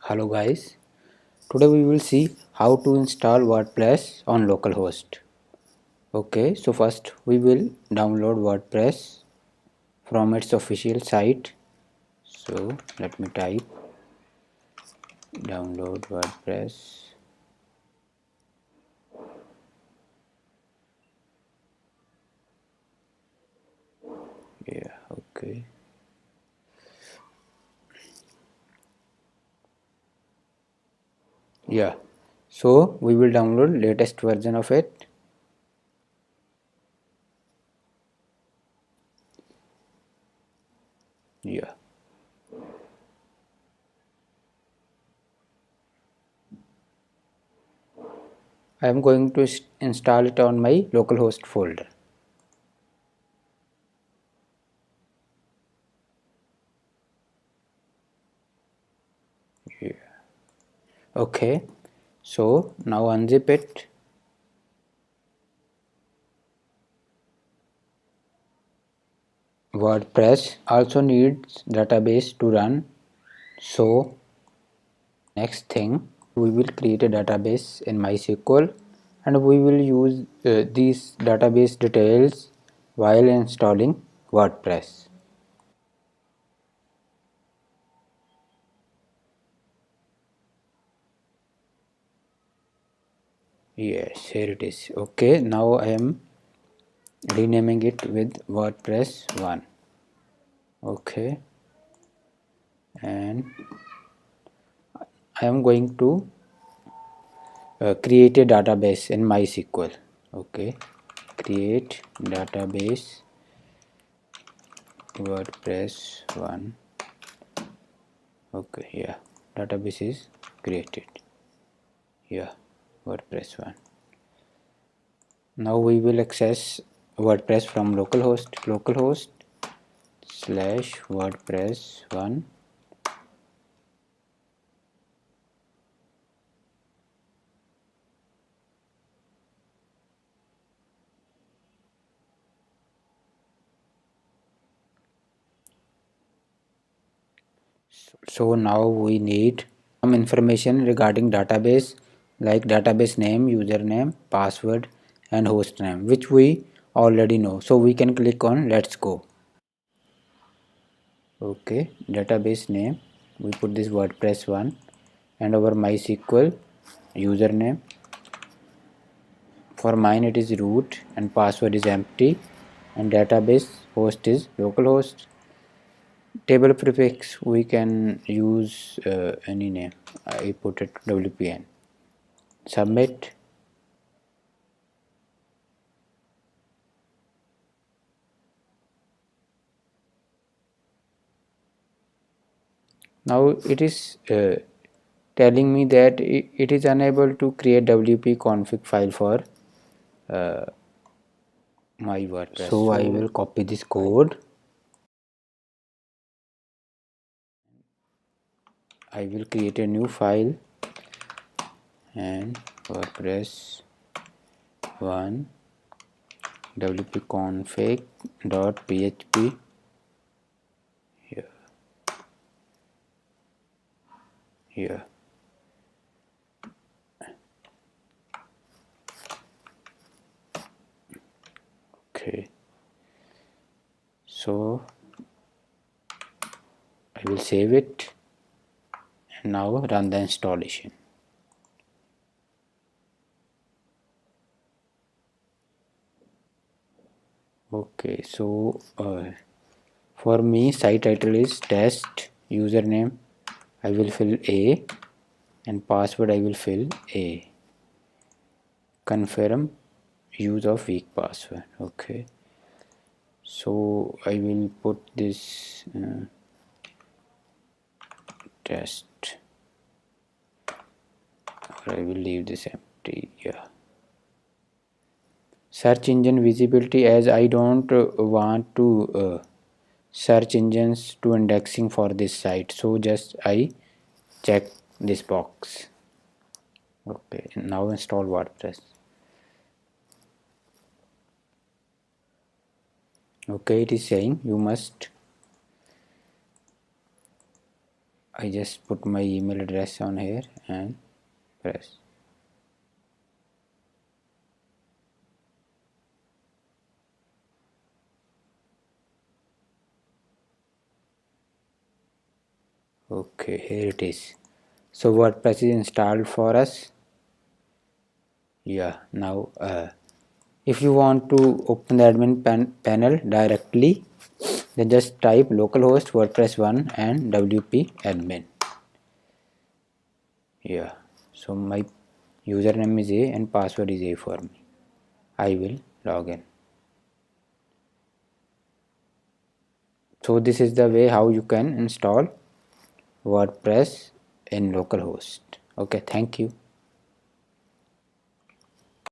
Hello guys, today we will see how to install WordPress on localhost. Okay, so first we will download WordPress from its official site. So let me type download WordPress. Yeah, okay. Yeah, so we will download latest version of it. Yeah. I am going to install it on my localhost folder. Yeah. Okay, so now unzip it. WordPress also needs database to run, so next thing we will create a database in MySQL and we will use these database details while installing WordPress. Yes, here it is. Okay, now I am renaming it with WordPress 1. Okay, and I am going to create a database in MySQL. Okay, create database WordPress 1. Okay, yeah, database is created. Yeah, WordPress 1. Now we will access WordPress from localhost slash WordPress 1. So now we need some information regarding database like database name, username, password and host name, which we already know. So we can click on let's go. Okay, database name, we put this WordPress 1 and our MySQL username. For mine it is root and password is empty and database host is localhost. Table prefix we can use any name. I put it WPN. Submit. Now it is telling me that it is unable to create WP config file for uh, my WordPress. So I will copy this code. I will create a new file and WordPress 1 wp-config.php here. Okay, so I will save it and now run the installation. Okay, so for me site title is test, username I will fill A and password I will fill A. Confirm use of weak password. Okay, so I will put this test or I will leave this empty. Yeah, search engine visibility, as I don't want to search engines to indexing for this site, so just I check this box. Okay, now install WordPress. Okay, it is saying you must I just put my email address on here and press. Okay, here it is. So WordPress is installed for us. Yeah, now if you want to open the admin panel directly, then just type localhost WordPress 1 and wp admin. Yeah, so my username is A and password is A for me. I will log in. So this is the way how you can install WordPress in localhost. Okay, thank you.